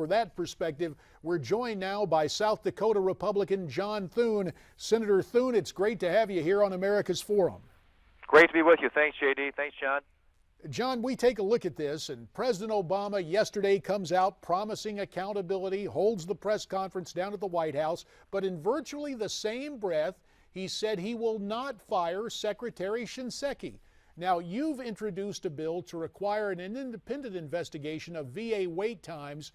For that perspective, we're joined now by South Dakota Republican John Thune. Senator Thune, it's great to have you here on America's Forum. Great to be with you. Thanks, J.D. Thanks, John. John, we take a look at this, and President Obama yesterday comes out promising accountability, holds the press conference down at the White House, but in virtually the same breath, he said he will not fire Secretary Shinseki. Now, you've introduced a bill to require an independent investigation of VA wait times.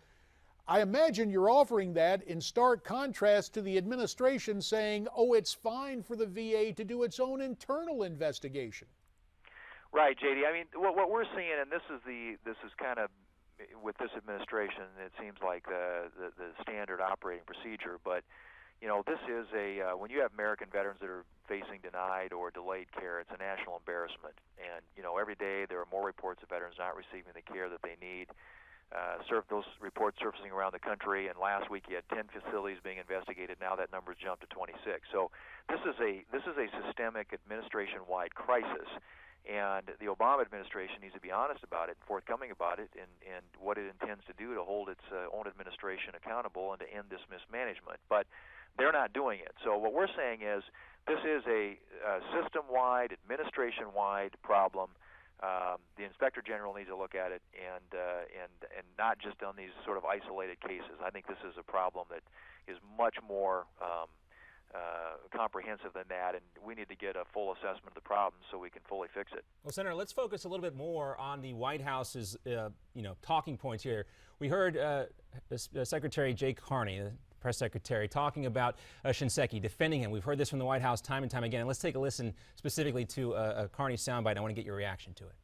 I imagine you're offering that in stark contrast to the administration saying, oh, it's fine for the VA to do its own internal investigation. Right, J.D. I mean, what we're seeing, and this is kind of, with this administration, it seems like the standard operating procedure, but you know, this is when you have American veterans that are facing denied or delayed care, it's a national embarrassment. And, you know, every day there are more reports of veterans not receiving the care that they need. Those reports surfacing around the country, and last week you had 10 facilities being investigated. Now that number's jumped to 26. So this is a systemic administration-wide crisis. And the Obama administration needs to be honest about it, forthcoming about it, and what it intends to do to hold its own administration accountable and to end this mismanagement. But they're not doing it. So what we're saying is this is a system-wide, administration-wide problem. The Inspector General needs to look at it and not just on these sort of isolated cases. I think this is a problem that is much more comprehensive than that, and we need to get a full assessment of the problem so we can fully fix it. Well, Senator, let's focus a little bit more on the White House's talking points here. We heard Secretary Jay Carney, the press secretary, talking about Shinseki, defending him. We've heard this from the White House time and time again. And let's take a listen specifically to a Carney soundbite. I want to get your reaction to it.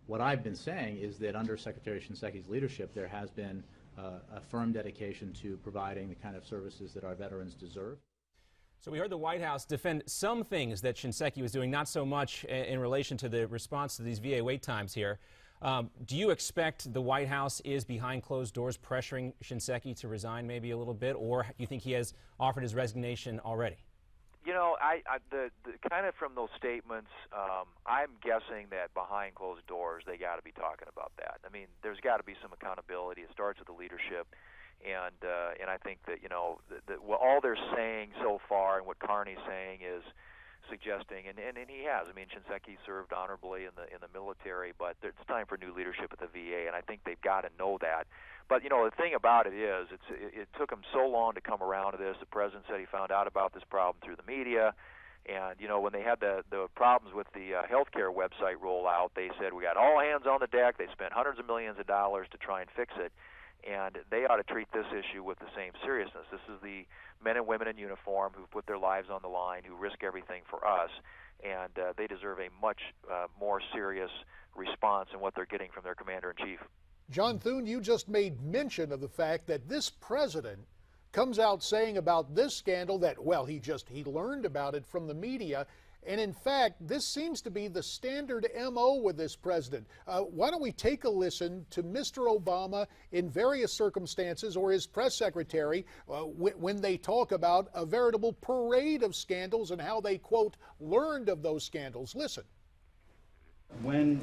What I've been saying is that under Secretary Shinseki's leadership, there has been a firm dedication to providing the kind of services that our veterans deserve. So we heard the White House defend some things that Shinseki was doing, not so much in relation to the response to these VA wait times here. Do you expect the White House is behind closed doors pressuring Shinseki to resign maybe a little bit, or do you think he has offered his resignation already? You know, the kind of from those statements, I'm guessing that behind closed doors they got to be talking about that. I mean, there's got to be some accountability. It starts with the leadership, and I think that all they're saying so far and what Carney's saying is suggesting, and he has. I mean, Shinseki served honorably in the military, but it's time for new leadership at the VA, and I think they've got to know that. But you know, the thing about it is, it took him so long to come around to this. The president said he found out about this problem through the media, and you know, when they had the problems with the healthcare website rollout, they said we got all hands on the deck. They spent hundreds of millions of dollars to try and fix it. And they ought to treat this issue with the same seriousness. This is the men and women in uniform who put their lives on the line, who risk everything for us, and they deserve a much more serious response in what they're getting from their commander-in-chief. John Thune, you just made mention of the fact that this president comes out saying about this scandal that, well, he learned about it from the media. And in fact, this seems to be the standard MO with this president. Why don't we take a listen to Mr. Obama in various circumstances, or his press secretary, when they talk about a veritable parade of scandals and how they, quote, learned of those scandals. Listen. When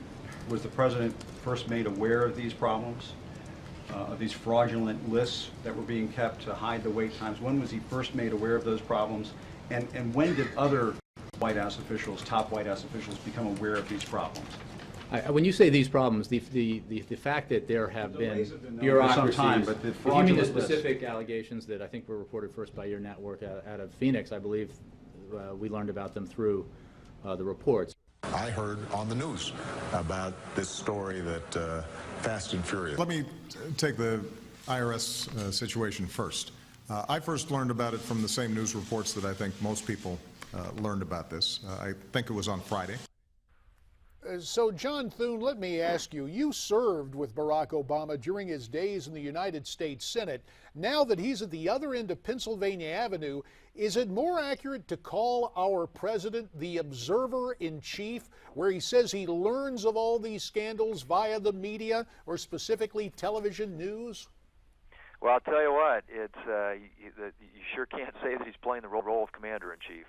was the president first made aware of these problems, of these fraudulent lists that were being kept to hide the wait times? When was he first made aware of those problems? And when did other White House officials, top White House officials, become aware of these problems? When you say these problems, the fact that there have been bureaucracies, some time, but the if you mean the specific allegations that I think were reported first by your network out of Phoenix, I believe we learned about them through the reports. I heard on the news about this story that Fast and Furious. Let me take the IRS situation first. I first learned about it from the same news reports that I think most people learned about this. I think it was on Friday. So, John Thune, let me ask you, you served with Barack Obama during his days in the United States Senate. Now that he's at the other end of Pennsylvania Avenue, is it more accurate to call our president the observer-in-chief, where he says he learns of all these scandals via the media, or specifically television news? Well, I'll tell you what, you sure can't say that he's playing the role of commander-in-chief.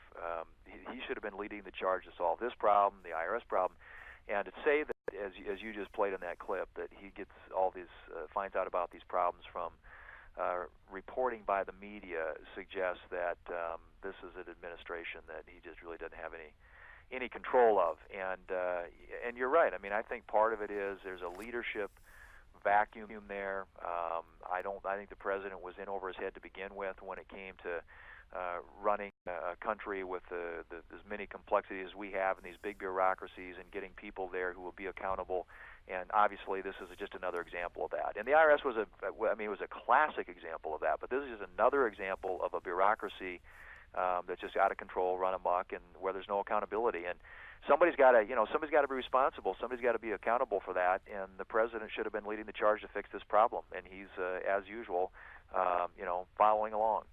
He should have been leading the charge to solve this problem, the IRS problem, and to say that, as you just played in that clip, that he gets all these finds out about these problems from reporting by the media suggests that this is an administration that he just really doesn't have any control of. And you're right. I mean, I think part of it is there's a leadership vacuum there. I think the president was in over his head to begin with when it came to running a country with as many complexities as we have and these big bureaucracies and getting people there who will be accountable. And obviously, this is just another example of that. And the IRS was it was a classic example of that. But this is another example of a bureaucracy that's just out of control, run amok, and where there's no accountability. And somebody's got to be responsible. Somebody's got to be accountable for that. And the president should have been leading the charge to fix this problem. And he's, as usual, following along.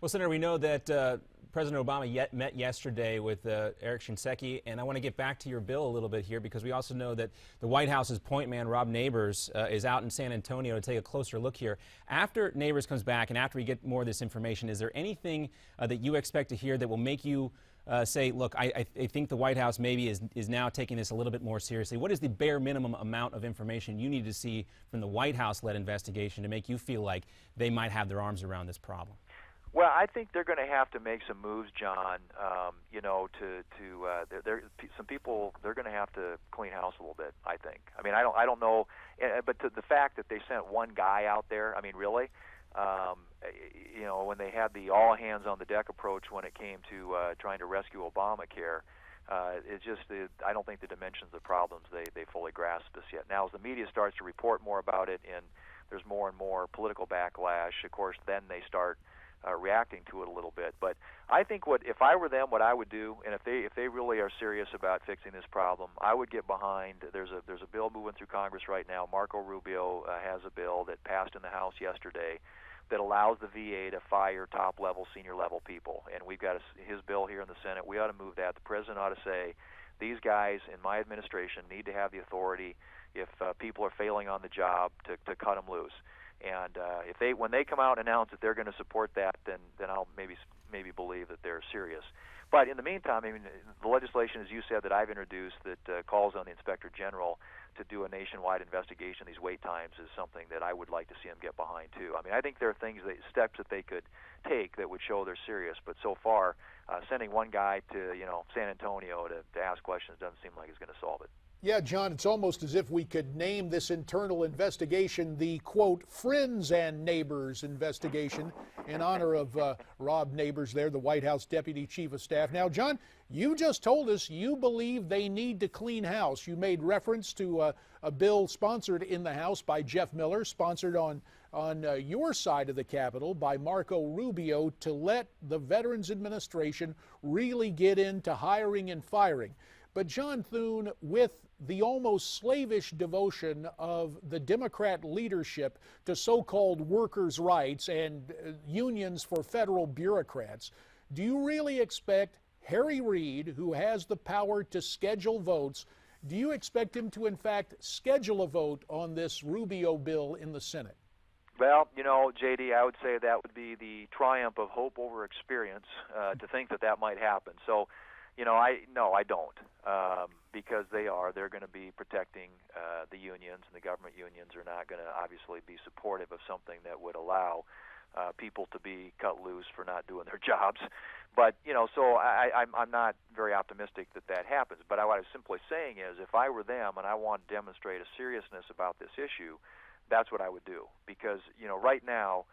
Well, Senator, we know that President Obama met yesterday with Eric Shinseki, and I want to get back to your bill a little bit here because we also know that the White House's point man, Rob Neighbors, is out in San Antonio to take a closer look here. After Neighbors comes back and after we get more of this information, is there anything that you expect to hear that will make you say, look, I think the White House maybe is now taking this a little bit more seriously? What is the bare minimum amount of information you need to see from the White House-led investigation to make you feel like they might have their arms around this problem? Well, I think they're going to have to make some moves, John. Some people, they're going to have to clean house a little bit. I think. I mean, I don't know, but the fact that they sent one guy out there, I mean, really, when they had the all hands on the deck approach when it came to trying to rescue Obamacare, I don't think the dimensions of the problems they fully grasp this yet. Now, as the media starts to report more about it, and there's more and more political backlash, of course, then they start reacting to it a little bit. But I think if I were them, what I would do, and if they really are serious about fixing this problem, I would get behind. There's a bill moving through Congress right now. Marco Rubio has a bill that passed in the House yesterday that allows the VA to fire top-level, senior-level people. And we've got his bill here in the Senate. We ought to move that. The president ought to say, these guys in my administration need to have the authority, if people are failing on the job, to cut them loose. And when they come out and announce that they're going to support that, then I'll maybe believe that they're serious. But in the meantime, I mean, the legislation, as you said, that I've introduced that calls on the Inspector General to do a nationwide investigation of these wait times is something that I would like to see them get behind too. I mean, I think there are steps that they could take that would show they're serious. But so far, sending one guy to San Antonio to ask questions doesn't seem like it's going to solve it. Yeah, John, it's almost as if we could name this internal investigation the, quote, Friends and Neighbors investigation in honor of Rob Neighbors there, the White House Deputy Chief of Staff. Now, John, you just told us you believe they need to clean house. You made reference to a bill sponsored in the House by Jeff Miller, sponsored on your side of the Capitol by Marco Rubio, to let the Veterans Administration really get into hiring and firing. But John Thune, with the almost slavish devotion of the Democrat leadership to so-called workers' rights and unions for federal bureaucrats, do you really expect Harry Reid, who has the power to schedule votes, do you expect him to, in fact, schedule a vote on this Rubio bill in the Senate? Well, J.D., I would say that would be the triumph of hope over experience to think that might happen. So, I don't, because they're going to be protecting the unions, and the government unions are not going to obviously be supportive of something that would allow people to be cut loose for not doing their jobs. But, so I'm not very optimistic that happens. But what I was simply saying is, if I were them and I want to demonstrate a seriousness about this issue, that's what I would do. Because, right now,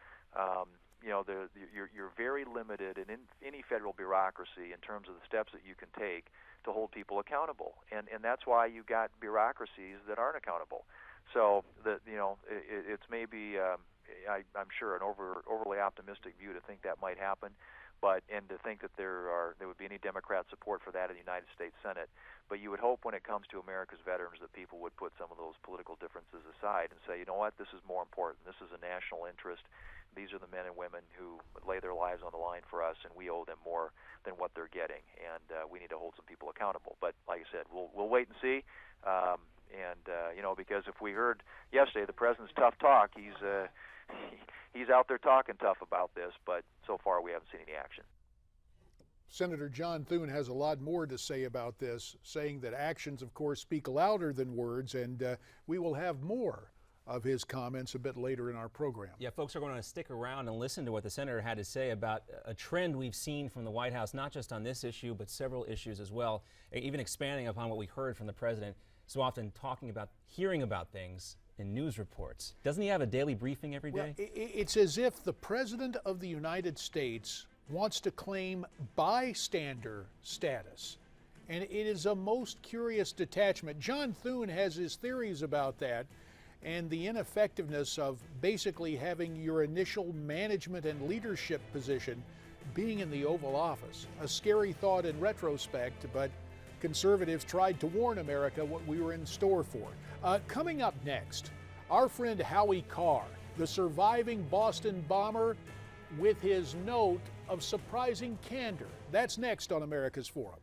you're very limited in any federal bureaucracy in terms of the steps that you can take to hold people accountable, and that's why you got bureaucracies that aren't accountable. So it's maybe I'm sure an overly optimistic view to think that might happen, and to think that there would be any Democrat support for that in the United States Senate. But you would hope when it comes to America's veterans that people would put some of those political differences aside and say, you know what, this is more important. This is a national interest. These are the men and women who lay their lives on the line for us, and we owe them more than what they're getting, and we need to hold some people accountable. But like I said, we'll wait and see. Because if we heard yesterday the president's tough talk, he's out there talking tough about this, but so far we haven't seen any action. Senator John Thune has a lot more to say about this, saying that actions, of course, speak louder than words, and we will have more of his comments a bit later in our program. Yeah, folks are going to stick around and listen to what the senator had to say about a trend we've seen from the White House, not just on this issue, but several issues as well, even expanding upon what we heard from the president, so often hearing about things in news reports. Doesn't he have a daily briefing every day? Well, it's as if the President of the United States wants to claim bystander status. And it is a most curious detachment. John Thune has his theories about that and the ineffectiveness of basically having your initial management and leadership position being in the Oval Office. A scary thought in retrospect, but conservatives tried to warn America what we were in store for. Coming up next, our friend Howie Carr, the surviving Boston bomber, with his note of surprising candor. That's next on America's Forum.